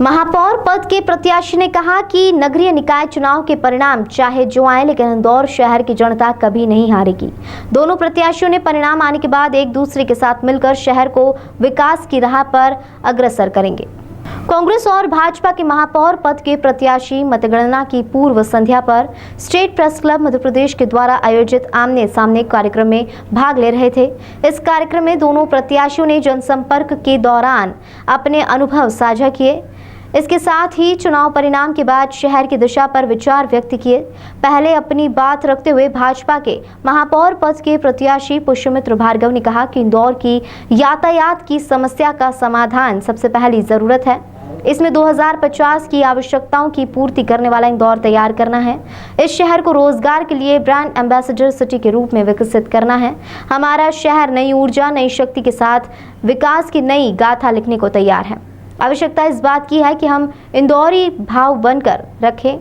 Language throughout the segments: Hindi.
महापौर पद के प्रत्याशी ने कहा कि नगरीय निकाय चुनाव के परिणाम चाहे जो आए, लेकिन इंदौर शहर की जनता कभी नहीं हारेगी। दोनों प्रत्याशियों ने परिणाम आने के बाद एक दूसरे के साथ मिलकर शहर को विकास की राह पर अग्रसर करेंगे। कांग्रेस और भाजपा के महापौर पद के प्रत्याशी मतगणना की पूर्व संध्या पर state press club Madhya Pradesh के द्वारा आयोजित आमने सामने कार्यक्रम में भाग ले रहे थे। इस कार्यक्रम में दोनों प्रत्याशियों ने जनसंपर्क के दौरान अपने अनुभव साझा किए। इसके साथ ही चुनाव परिणाम के बाद शहर की दिशा पर विचार व्यक्त किए। पहले अपनी बात रखते हुए भाजपा के महापौर पद के प्रत्याशी पुष्यमित्र भार्गव ने कहा कि इंदौर की यातायात की समस्या का समाधान सबसे पहली जरूरत है। इसमें 2050 की आवश्यकताओं की पूर्ति करने वाला इंदौर तैयार करना है। इस शहर को रोजगार के लिए ब्रांड एम्बेसडर सिटी के रूप में विकसित करना है। हमारा शहर नई ऊर्जा, नई शक्ति के साथ विकास की नई गाथा लिखने को तैयार है। आवश्यकता इस बात की है कि हम इंदौरी भाव बनकर रखें।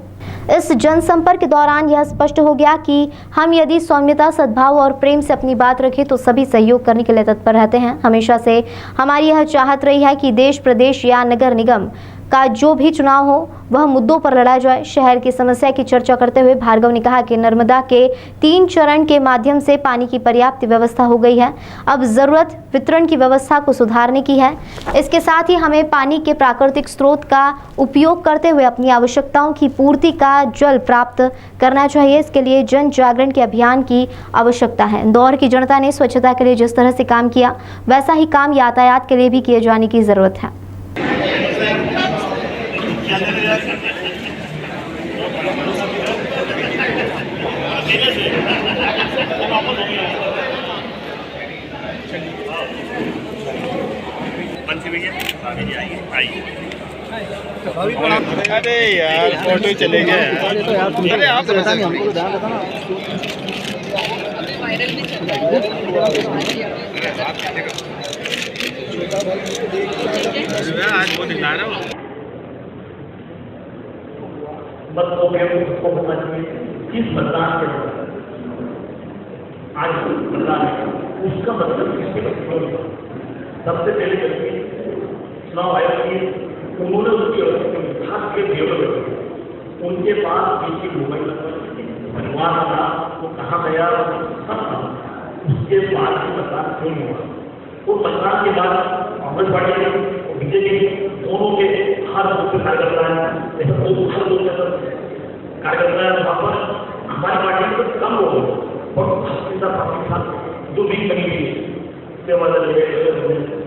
इस जनसंपर्क के दौरान यह स्पष्ट हो गया कि हम यदि सौम्यता, सद्भाव और प्रेम से अपनी बात रखें तो सभी सहयोग करने के लिए तत्पर रहते हैं। हमेशा से हमारी यह चाहत रही है कि देश, प्रदेश या नगर निगम का जो भी चुनाव हो वह मुद्दों पर लड़ा जाए। शहर की समस्या की चर्चा करते हुए भार्गव ने कहा कि नर्मदा के 3 चरण के माध्यम से पानी की पर्याप्त व्यवस्था हो गई है। अब जरूरत वितरण की व्यवस्था को सुधारने की है। इसके साथ ही हमें पानी के प्राकृतिक स्रोत का उपयोग करते हुए अपनी आवश्यकताओं की पूर्ति का जल प्राप्त करना चाहिए। इसके लिए जन जागरण के अभियान की आवश्यकता है। इंदौर की जनता ने स्वच्छता के लिए जिस तरह से काम किया, वैसा ही काम यातायात के लिए भी किए जाने की जरूरत है। अरे यार फोटो चले गए। अरे आप तो बता नहीं, हमको ध्यान रखना। आज वो दिखा रहा हूँ। उसको पता चाहिए किस मतदान के आज मतदान है, उसका मतलब किसके बच्चों। सबसे पहले व्यक्ति चुनाव आयोग की उन्होंने उसकी विभाग के देवल उनके पास एक मोबाइल नंबर, परिवार का वो कहाँ गया, सब था। उसके बाद मतदान क्यों नहीं हुआ। वो मतदान के बाद कांग्रेस पार्टी और बीजेपी दोनों के हर बूथ कार्यकर्ता है, जैसे हर बूथ कार्यकर्ता है। वहाँ पर हमारी पार्टी में कम लोग और पार्टी साथ जो भी बनी हुई है,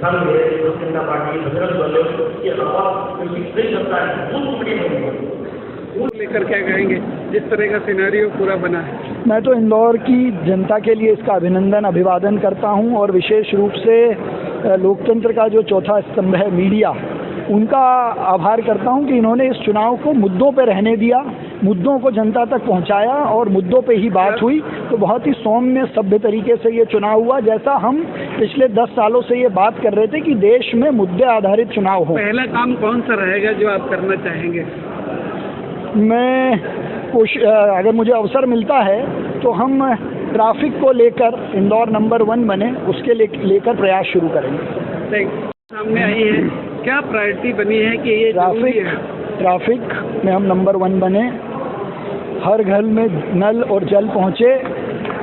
संघ है, जनता पार्टी, बजरंग दल है, उसके अलावा कई सत्ता है, वो बड़ी बनी है। लेकर क्या कहेंगे जिस तरह का सिनेरियो पूरा बना है? मैं तो इंदौर की जनता के लिए इसका अभिनंदन, अभिवादन करता हूं और विशेष रूप से लोकतंत्र का जो चौथा स्तंभ है मीडिया, उनका आभार करता हूं कि इन्होंने इस चुनाव को मुद्दों पे रहने दिया, मुद्दों को जनता तक पहुंचाया और मुद्दों पे ही बात हुई। तो बहुत ही सौम्य, सभ्य तरीके से ये चुनाव हुआ, जैसा हम पिछले 10 सालों से ये बात कर रहे थे कि देश में मुद्दे आधारित चुनाव हो। पहला काम कौन सा रहेगा जो आप करना चाहेंगे? मैं अगर मुझे अवसर मिलता है तो हम ट्रैफिक को लेकर इंदौर नंबर 1 बने, उसके लेकर प्रयास शुरू करेंगे। सामने आई है, क्या प्रायोरिटी बनी है कि ये ट्रैफिक में हम नंबर 1 बने, हर घर में नल और जल पहुँचे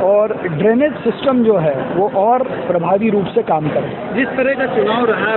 और ड्रेनेज सिस्टम जो है वो और प्रभावी रूप से काम करे। जिस तरह का चुनाव रहा